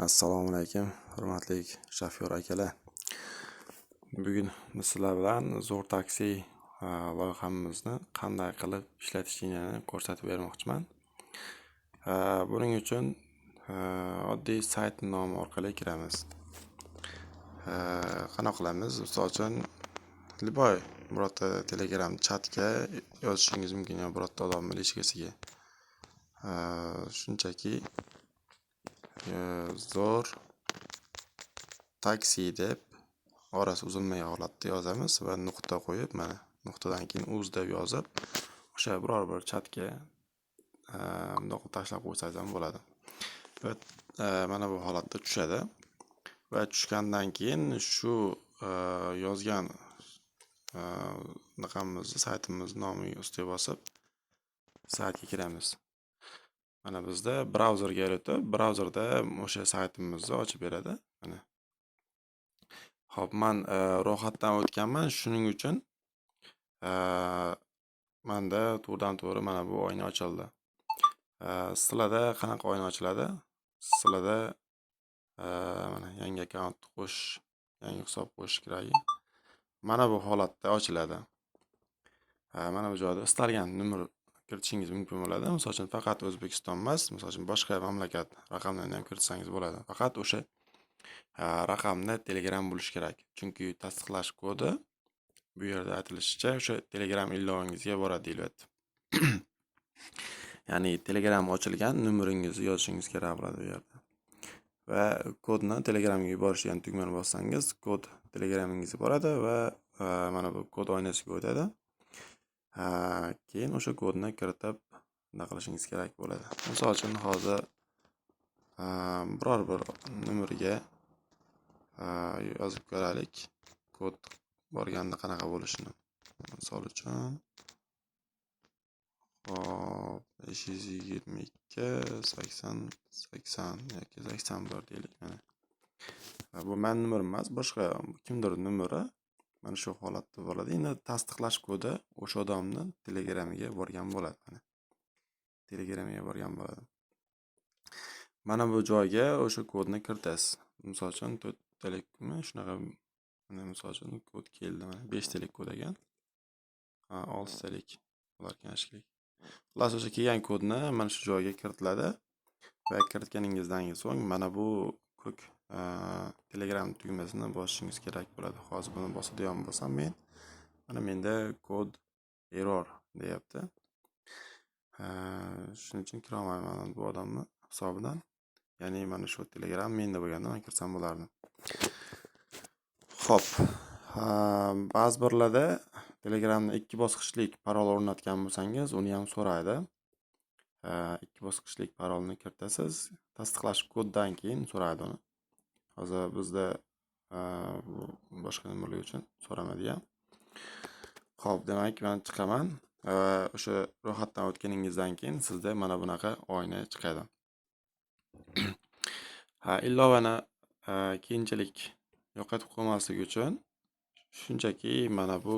Assalomu alaykum, hurmatli shofyor akalar. Bugun sizlar bilan Zo'r taksi loyihamizni qanday qilib ishlatishni ko'rsatib bermoqchiman. Buning uchun oddiy sayt nomi orqali kiramiz. Qanaqa qilamiz? Misol uchun liboy birorta Telegram chatga yozishingiz mumkin, yo birorta odamning lishkasiga. Shunchaki Zo'r taksi deb orasi uzilmagan holatda yozamiz va nuqta qo'yib, mana nuqtadan keyin uz deb yozib, o'sha biror bir chatga bundoq tashlab qo'ysangiz ham bo'ladi. Mana bu holatda tushadi va tushgandan keyin shu yozgan saytimiz nomiga ustiga bosib saytga kiramiz. Mana bizda brauzerga o'tib, brauzerda o'sha saytimizni ochib beradi. Mana. Xo'p, men ro'yxatdan o'tganman, shuning uchun menda to'g'ridan-to'g'ri mana bu oyna ochildi. Sizlarda qanaqa oyna ochiladi? Sizlarda mana yangi akkaunt qo'shish, yangi hisob qo'shish kerak. Mana bu holatda ochiladi. Mana bu joyda istalgan nomer kiritishingiz mumkin bo'ladi. Misol uchun faqat O'zbekiston emas, misol uchun boshqa mamlakat raqamlarini ham kiritsangiz bo'ladi. Faqat o'sha raqamda Telegram bo'lishi kerak. Chunki tasdiqlash kodi bu yerda aytilishicha o'sha Telegram ilovangizga boradi deyiladi. Ya'ni Telegram ochilgan nomeringizni yozishingiz kerak bo'ladi bu yerda. Va kodni Telegramga yuborish degan tugmani bossangiz, kod Telegramingizga boradi va mana bu kod oynasiga o'tadi. Keyin o'sha kodni kiritib nima qilishingiz kerak bo'ladi. Misol uchun hozir biror bir nomerga yozib ko'raylik. Kod borganda qanaqa bo'lishini. Misol uchun 522 80 80 yoki 81 deylik. Bu men nomer emas, boshqa kimdir nomeri mana shu holatda bo'ladi. Endi tasdiqlash kodi o'sha odamning Telegramiga borgan bo'ladi. Telegramiga borgan bo'ladi. Mana bu joyga o'sha kodni kiritasiz. Misol uchun 4 talik shunaqa, mana misol uchun kod keldi, mana 5 talik kod ekan. 6 talik bo'larkan shekilli. Xullas o'sha kelgan kodni mana shu joyga kiritiladi va kiritganingizdan so'ng mana bu ko'k Telegram tugmasini bosishingiz kerak bo'ladi. Hozir buni bosadigan bo'lsam men, mana menda kod error deyapti. Shuning uchun kira olmayman bu odamni hisobidan. Ya'ni mana shu Telegram menda bo'lganda men kirsam bo'lardi. Xo'p, ba'zi birlarda Telegramni 2 bosqichlik parol o'rnatgan bo'lsangiz, uni ham so'raydi. 2 bosqichlik parolni kiritasiz, tasdiqlash koddan keyin so'raydi uni. Hozir bizda boshqa nimalar uchun so'ramadi ham. Xo'p, demak men chiqaman. O'sha ro'yxatdan o'tganingizdan keyin sizda mana bunaqa oyna chiqadi. Ilovani keyinchalik yo'qotib qo'ymaslik uchun shunchaki mana bu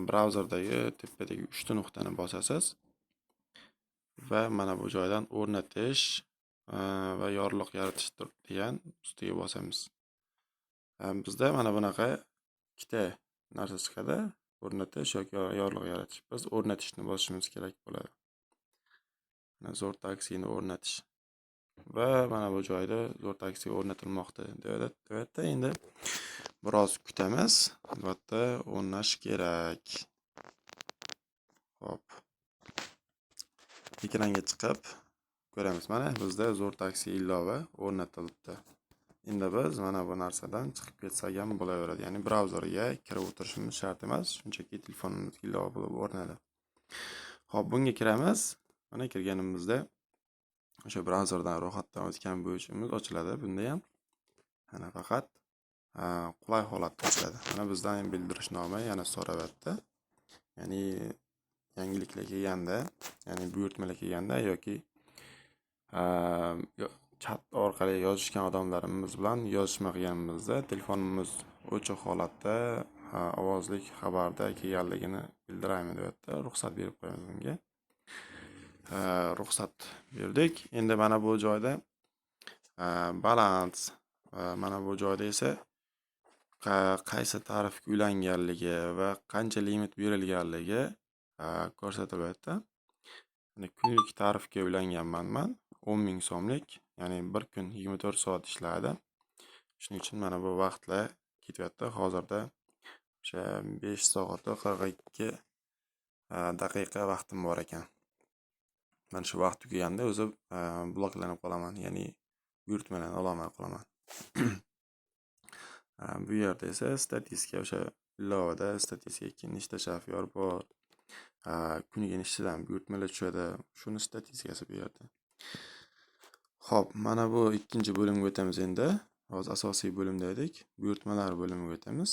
brauzerdagi tepadagi 3 ta nuqtani bosasiz va mana bu joydan o'rnatish va yorliq yaratish degan ustiga bosamiz. Bizda mana bunaqa ikkita narsa chiqadi. O'rnatish yoki yorliq yaratish. Biz o'rnatishni bosishimiz kerak bo'ladi. Mana Zo'r taksini o'rnatish. Va mana bu joyda Zo'r taksi o'rnatilmoqda deyapti. Endi biroz kutamiz. Albatta o'rnash kerak. Hop. Ekranga chiqib ko'ramiz. Mana bizda Zo'r taksi ilova o'rnatildi. Endi biz mana bu narsadan chiqib ketsak ham bo'laveradi. Ya'ni brauzerga kirib o'tirishimiz shart emas, shunchaki telefonimizga ilova bo'lib o'rnadi. Xo'p, bunga kiramiz. Mana kirganimizda o'sha brauzerdan ro'yxatdan o'tgan bo'yimiz ochiladi. Bunda ham mana faqat qulay holatda ochiladi. Mana bizdan bildirishnoma yana so'rayapti. Ya'ni yangiliklar kelganda, ya'ni buyurtmalar kelganda yoki chat orqali yozishgan odamlarimiz bilan yozishma qilganimizda telefonimiz o'chiq holatda ovozlik xabarda kelganligini bildiraymi deyapti. Ruxsat berib qo'yamiz bunga. Ruxsat berdik. Endi mana bu joyda balans, mana bu joyda esa qaysi tarifga ulanganligi va qancha limit berilganligi ko'rsatiladi. Kunlik tarifga ulanganman men 10.000 so'mlik, ya'ni bir kun 24 soat ishlaydi. Shuning uchun mana bu vaqtlar ketyapti. Hozirda o'sha 5 soat va 42 daqiqa vaqtim bor ekan. Mana shu vaqt tugaganda o'zi bloklanib qolaman, ya'ni buyurtmalarni ololmay qolaman. Bu yerda esa statistika, o'sha ilovada statistika nechta shafyor bor, kuniga nechtadan buyurtmalar tushadi, shuni statistikasi bu yerda. Xo'p, mana bu ikkinchi bo'limga o'tamiz endi. Hozir asosiy bo'limda edik. Buyurtmalar bo'limiga o'tamiz.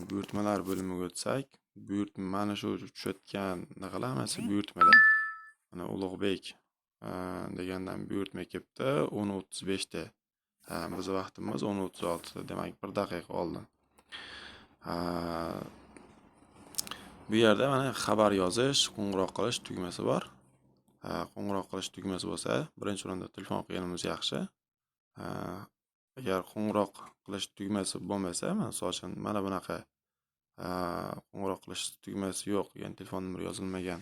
Buyurtmalar bo'limiga o'tsak, mana shu tushayotgan naqalar hammasi buyurtmalar. Mana Ulug'bek degandan buyurtma kelibdi 10:35 da. Biz vaqtimiz 10:36, demak 1 daqiqa oldin. Bu yerda mana xabar yozish, qo'ng'iroq qilish tugmasi bor. Qo'ng'iroq qilish tugmasi bo'lsa, birinchi o'rinda telefon qilganimiz yaxshi. Agar qo'ng'iroq qilish tugmasi bo'lmasa, masalan uchun mana bunaqa qo'ng'iroq qilish tugmasi yo'q, ya'ni telefon nomeri yozilmagan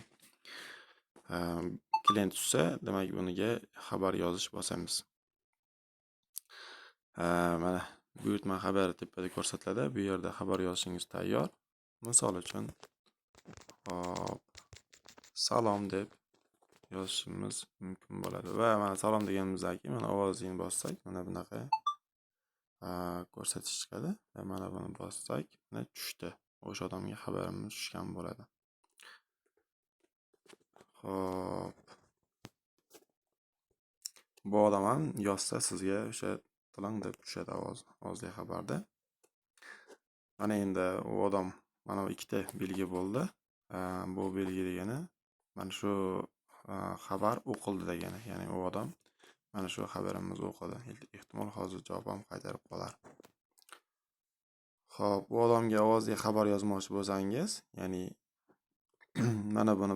klient tushsa, demak buniga xabar yozish bosamiz. Mana buyurtma xabari tepada ko'rsatiladi. Bu yerda xabar yozishingiz tayyor. Misol uchun hop salom deb yozishimiz mumkin bo'ladi va mana salom deganimizdan keyin mana ovozini bossak, mana bunaqa ko'rsatish chiqadi va mana buni bossak, mana tushdi. O'sha odamga xabarimiz tushgan bo'ladi. Xo'p. Bu odam ham yozsa sizga o'sha tilang deb tushadi ovozli xabarda. Mana endi u odam mana bu ikkita belgi bo'ldi. Bu belgi degani mana shu xabar o'qildi degani, ya'ni u odam mana shu xabarimizni o'qidi. Ehtimol hozir javob ham qaytarib qolar. Xo'p, bu odamga ovozli xabar yozmoqchi bo'lsangiz, ya'ni mana buni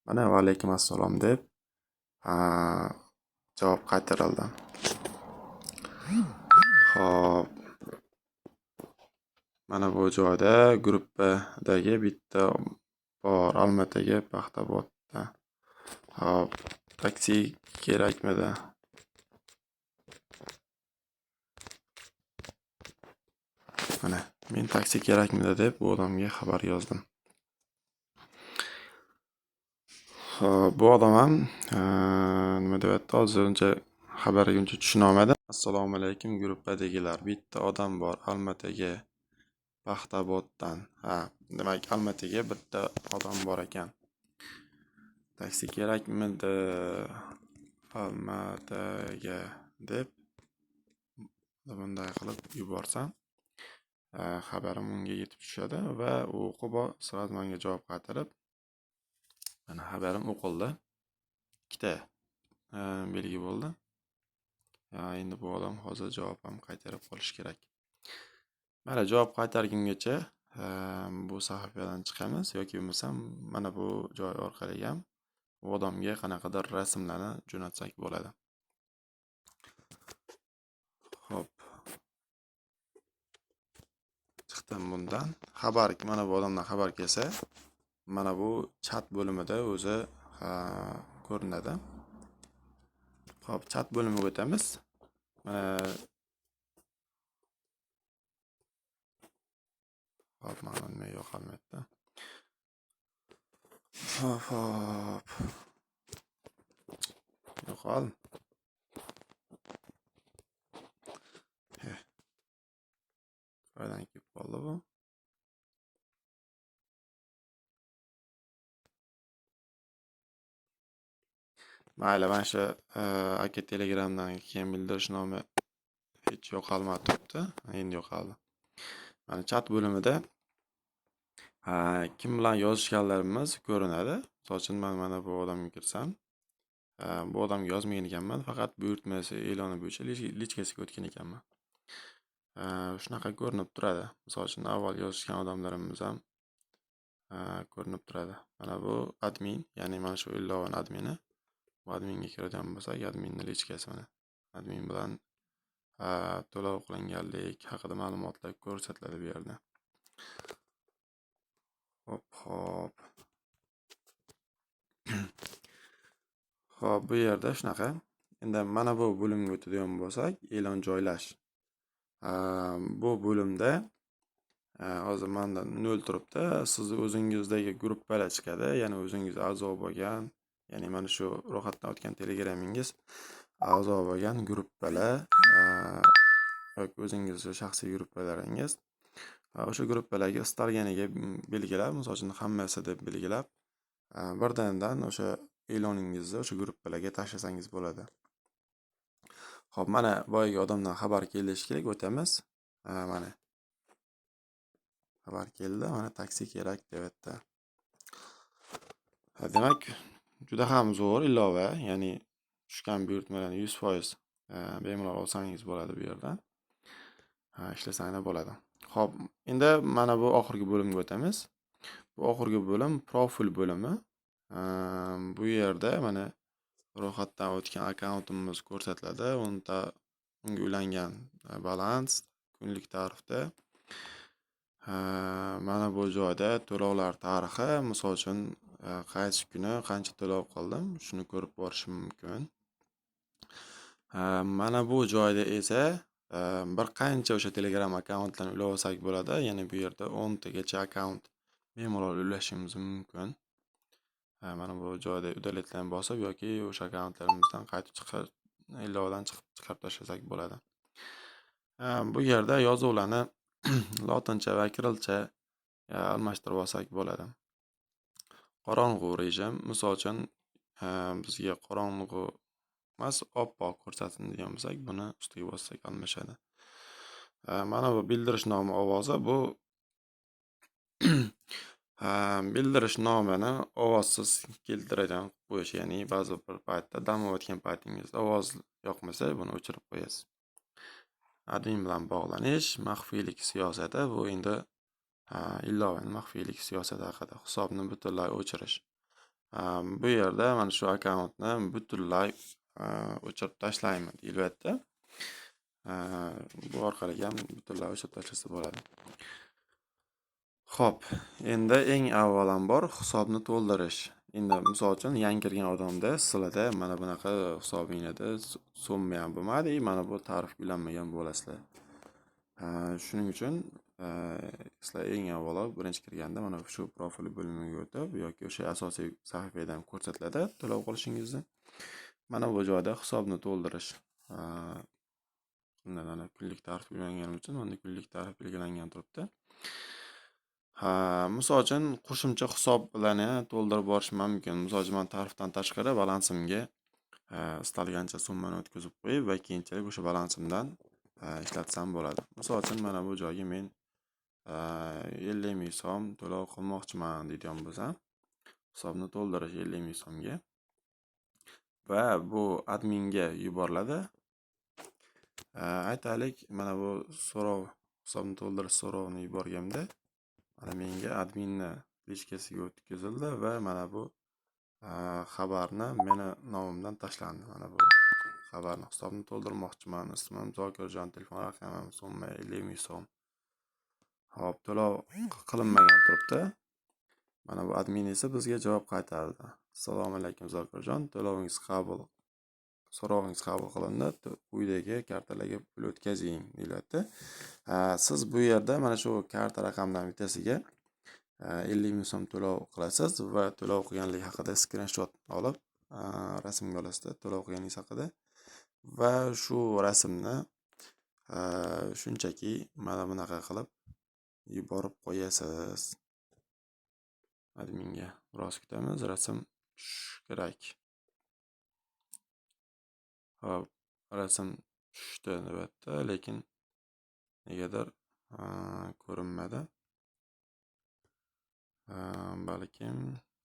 mana va alaykum assalom deb javob qaytarildi. Xo'p. Mana bu joyda gruppadagi bitta bor, Olmaotaga Paxtabodda. Xo'p, taksi kerakmidi? Mana men taksi kerakmidi deb bu odamga xabar yozdim. Xo'p, bu odam ham nima deyapti? Hozircha xabarga uncha tushuna olmadi. Assalomu alaykum gruppadagilar. Bitta odam bor Olmaotaga Paxtaboddan. Demak Olmaotaga bitta odam bor ekan. Taksi kerakmidi Olmaotaga deb bunday qilib yuborsam, xabarim unga yetib tushadi va u o'qib sirozman menga javob qaytarib, mana xabarim o'qildi. Ikkita belgi bo'ldi. Endi bu odam hozir javob ham qaytarib qolish kerak. Mana javob qaytargungacha bu sahifadan chiqamiz yoki bo'lmasam mana bu joy orqali ham u odamga qanaqadir rasmlarni jo'natsak bo'ladi. Xo'p. Chiqdim bundan. Xabar, mana bu odamdan xabar kelsa, mana bu chat bo'limida o'zi ko'rinadi. Xo'p, chat bo'limiga o'tamiz. Mana hop, mana nima yo'qolmayapti. Hop. Yo'qol. Qayerdan kelib qoldi bu? Mayli, mana shu aka Telegramdan keyin bildirishnoma hech yo'qolmay turibdi. Endi yo'qoldi. Mana chat bo'limida kim bilan yozishganlarimiz ko'rinadi. Misol uchun mana bu odamga kirsam, bu odamga yozmagan ekanman, faqat buyurtmasi e'loni bo'yicha lichkasiga o'tgan ekanman. shunaqa ko'rinib turadi. Misol uchun avval yozishgan odamlarimiz ham ko'rinib turadi. Mana bu admin, ya'ni mana shu ilovani admini. Bu adminga kiradigan bo'lsak, adminning lichkasi mana. Admin bilan to'lov qilinganlik haqida ma'lumotlar ko'rsatiladi bu yerda. Hop. Xo'p, bu yerda shunaqa. Endi mana bu bo'limga o'tadigan bo'lsak, e'lon joylash. Bu bo'limda hozir menda 0 turibdi. Siz o'zingizdagi gruppalar chiqadi, ya'ni o'zingiz a'zo bo'lgan, ya'ni mana shu ro'yxatdan o'tgan Telegramingiz a'zo bo'lgan gruppalar yoki o'zingizning shaxsiy gruppalaringiz. O'sha gruppalarga istalganiga belgilab, misol uchun hammasi deb belgilab, birdan o'sha e'loningizni o'sha gruppalarga tashlasangiz bo'ladi. Xo'p, mana boyagi odamdan xabar keldi shekilli, o'tamiz. Mana xabar keldi, mana taksi kerak deyapti. Demak, juda ham zo'r ilova, ya'ni tushgan buyurtmalarni 100% bemalol olsangiz bo'ladi bu yerda. Ishlasanglar bo'ladi. Xo'p, endi mana bu oxirgi bo'limga o'tamiz. Bu oxirgi bo'lim profil bo'limi. Bu yerda mana ro'yxatdan o'tgan akkauntimiz ko'rsatiladi. Unga ulangan balans, kunlik tarifda. Mana bu joyda to'lovlar tarixi, misol uchun qaysi kuni qancha to'lov qildim, shuni ko'rib borishim mumkin. Mana bu joyda esa bir qancha o'sha Telegram akkauntlarni ulab olsak bo'ladi. Ya'ni bu yerda 10 tagacha akkaunt bemalol ulashingiz mumkin. Mana bu joyda udaletlarni bosib yoki o'sha akkauntlarimizdan qaytib chiqib, ilovadan chiqarib tashlasak bo'ladi. Bu yerda yozuvlarni lotincha va kirilcha almashtirib olsak bo'ladi. Qorong'u rejim, misol uchun bizga qorong'u emas, oppoq ko'rsatin degan bo'lsak, buni ustiga bossak almashadi. Mana bu bildirish nomi ovozi, bu bildirish nomini ovozsiz keltiradigan qo'yish, ya'ni ba'zi bir paytda dam olayotgan paytingizda ovoz yoqmasa, buni o'chirib qo'yasiz. Admin bilan bog'lanish, maxfiylik siyosati, bu endi ilovaning maxfiylik siyosati haqida. Hisobni butunlay o'chirish. Bu yerda mana shu akkauntni butunlay o'chirib tashlayman deyilyapti. Bu orqali ham butunlay o'chirib tashlasa bo'ladi. Xo'p, endi eng avvalambor hisobni to'ldirish. Endi misol uchun yangi kirgan odamda sizlarda mana bunaqa hisobingizda so'mma ham bo'lmadi, mana bu tarif ulanmagan bo'lasizlar. Shuning uchun sizlar eng avvalo birinchi kirganda mana shu profil bo'limiga o'tib yoki o'sha asosiy sahifadan ko'rsatiladi to'lov qilishingizni. Mana bu joyda hisobni to'ldirish. Mana kunlik tarif belgilanganim uchun mana kunlik tarif belgilangan turibdi. Misol uchun qo'shimcha hisoblarni to'ldirib borish mumkin. Misol uchun men tarifdan tashqari balansimga istalgancha summani o'tkazib qo'yib va keyinchalik o'sha balansimdan ishlatsam bo'ladi. Misol uchun mana bu joyga men 50 ming so'm to'lov qilmoqchiman deydigan bo'lsam, hisobni to'ldirish 50 ming so'mga va bu adminga yuboriladi. Aytaylik, mana bu so'rov, hisobni to'ldirish so'rovini yuborganimda mana menga adminni lichkasiga o'tkazildi va mana bu xabarni meni nomimdan tashlandi. Mana bu xabarni hisobni to'ldirmoqchiman. Ismim Zokirjon, telefon raqamim, summa 50 ming so'm. Hop, to'lov qilinmagan turibdi. Mana bu admin esa bizga javob qaytardi. Assalomu alaykum Zokirjon, so'rovingiz qabul qilindi. Quyidagi kartalarga pul o'tkazing deyiladi. Siz bu yerda mana shu karta raqamdan bittasiga 50 ming so'm to'lov qilasiz va to'lov qilganlik haqida skrinshot olib rasmga olasiz, to'lov qilganingiz haqida va shu rasmni shunchaki mana bunaqa qilib yuborib qo'yasiz. Adminga biroz kutamiz, rasm tushishi kerak. Hop, rasm tushdi albatta, lekin negadir ko'rinmadi. Balkim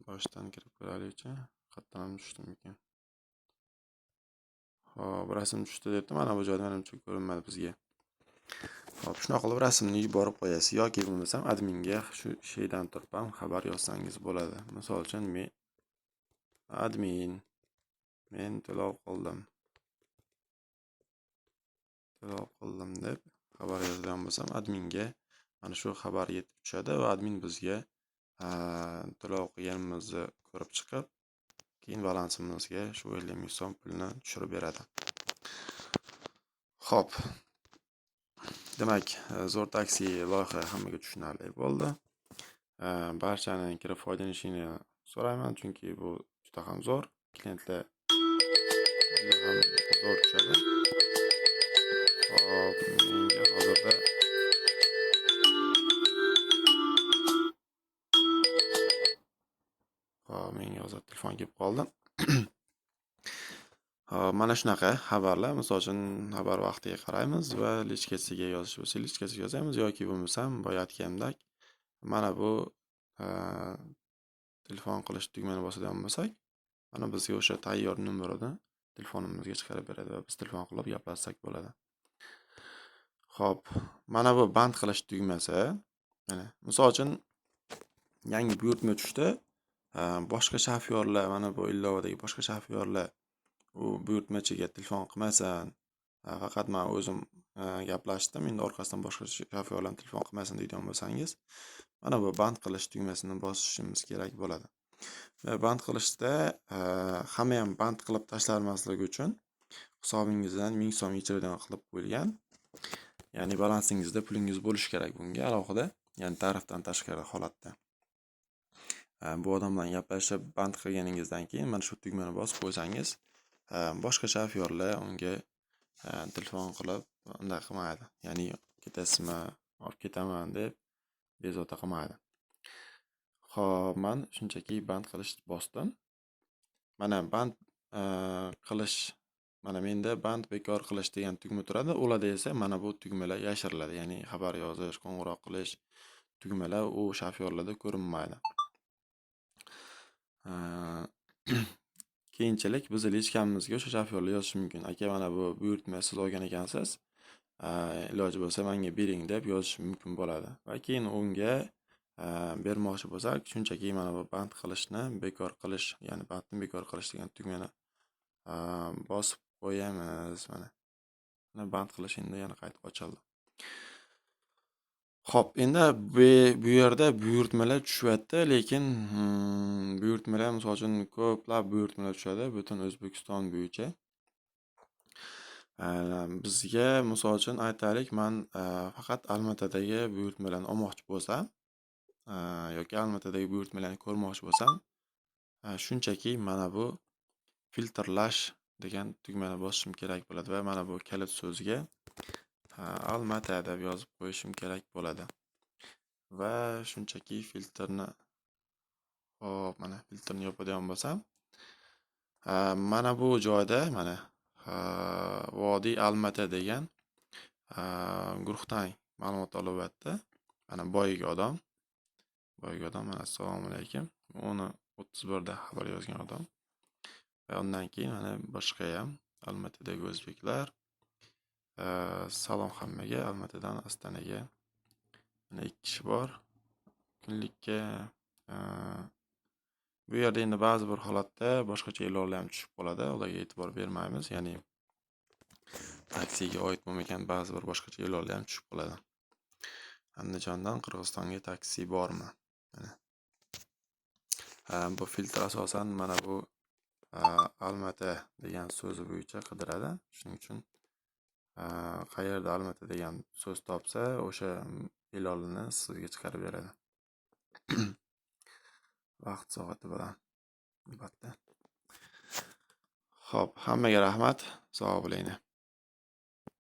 boshdan kirib ko'raylikchi, qayerdan ham tushdimikan. Hop, rasm tushdi debdi. Mana bu joyda menimcha ko'rinmadi bizga. Hop, shunaqa qilib rasmni yuborib qo'yasiz yoki bo'lmasam adminga shu şeydan turib ham xabar yozsangiz bo'ladi. Misol uchun admin men to'lov qildim deb xabar yozadigan bo'lsam, adminga mana shu xabar yetib tushadi va admin bizga to'lov qilganimizni ko'rib chiqib, keyin balansimizga shu 50 ming so'm pulni tushirib beradi. Xo'p. Demak, zo'r taksi loyiha hammaga tushunarli bo'ldi. Barchaning kirib foydalanishini so'rayman, chunki bu juda ham zo'r. Klientlar ham zo'r tushadi. Hop, menga hozirda telefon kelib qoldi. Mana shunaqa xabarlar, misol uchun xabar vaqtiga qaraymiz va lichkasiga yozish bo'lsa, lichkasiga yozamiz yoki bo'lmasam boya aytganimdek, mana bu telefon qilish tugmani bosadigan bo'lsak, mana bizga o'sha tayyor nomerni telefonimizga chiqarib beradi va biz telefon qilib gaplashsak bo'ladi. Xo'p, mana bu band qilish tugmasi, mana misol uchun yangi buyurtma tushdi. Boshqa shofyorlar, mana bu ilovadagi boshqa shofyorlar u buyurtmachiga telefon qilmasin, faqat men o'zim gaplashdim, endi orqasidan boshqa shofyorlarga telefon qilmasin deydigan bo'lsangiz, mana bu band qilish tugmasini bosishimiz kerak bo'ladi. Va band qilishda hamma ham band qilib tashlanmasligi uchun hisobingizdan 1000 so'm yechiradigan qilib qo'yilgan. Ya'ni balansingizda pulingiz bo'lishi kerak bunga alohida, ya'ni tarifdan tashqari holatda. Bu odam bilan gaplashib band qilganingizdan keyin mana shu tugmani bosib qo'ysangiz, boshqa shofyorlar unga telefon qilib unday qilmaydi. Ya'ni ketasizmi, olib ketaman deb bezovta qilmaydi. Xo'p, men shunchaki band qilish bosdim. Mana band qilish, mana menda band bekor qilish degan tugma turadi. Ularda esa mana bu tugmalar yashiriladi. Ya'ni xabar yozish, qo'ng'iroq qilish tugmalar u shofyorlarda ko'rinmaydi. Keyinchalik biz lichkamizga o'sha shofyorlar yozishi mumkin. Aka, mana bu buyurtma siz olgan ekansiz, iloji bo'lsa menga bering deb yozish mumkin bo'ladi. Va keyin unga bermoqchi bo'lsak, shunchaki mana bu band qilishni bekor qilish, ya'ni bandni bekor qilish degan tugmani bosib qo'yamiz. Mana band qilish endi yana qaytib ochildi. Xo'p, endi bu yerda buyurtmalar tushyapti, lekin buyurtmalar misol uchun ko'plab buyurtmalar tushadi butun O'zbekiston bo'yicha. Bizga misol uchun aytaylik, men faqat Almatadagi buyurtmalarni olmoqchi bo'lsam, yoki Almatadagi buyurtmalarni ko'rmoqchi bo'lsam, shunchaki mana bu filtrlash degan tugmani bosishim kerak bo'ladi va mana bu kalit so'ziga Almata deb yozib qo'yishim kerak bo'ladi. Va shunchaki filtrni, hop, mana filtrni yopadigan bo'lsam, mana bu joyda mana Vodiy Almata degan guruhdan ma'lumot olyapti. Mana boyagi odam, mana assalomu alaykum. 10:31 da xabar yozgan odam. Va undan keyin mana boshqa ham Almatadagi o'zbeklar. Salom hammaga, Almatadan Astanaga. Mana 2 kishi bor. Kunlikka bu yerda endi ba'zi bir holatda boshqacha e'lonlar ham tushib qoladi. Ularga e'tibor bermaymiz. Ya'ni taksiga oid bo'lmagan ba'zi bir boshqacha e'lonlar ham tushib qoladi. Andijondan Qirg'izistonga taksi bormi? Mana. Bu filtr asosan mana bu Almata degan so'zi bo'yicha qidiradi. Shuning uchun qayerda Almata degan so'z topsa, o'sha e'lonni sizga chiqarib beradi. Vaqt soati bilan albatta. Xo'p, hammaga rahmat. Sog' bo'linglar.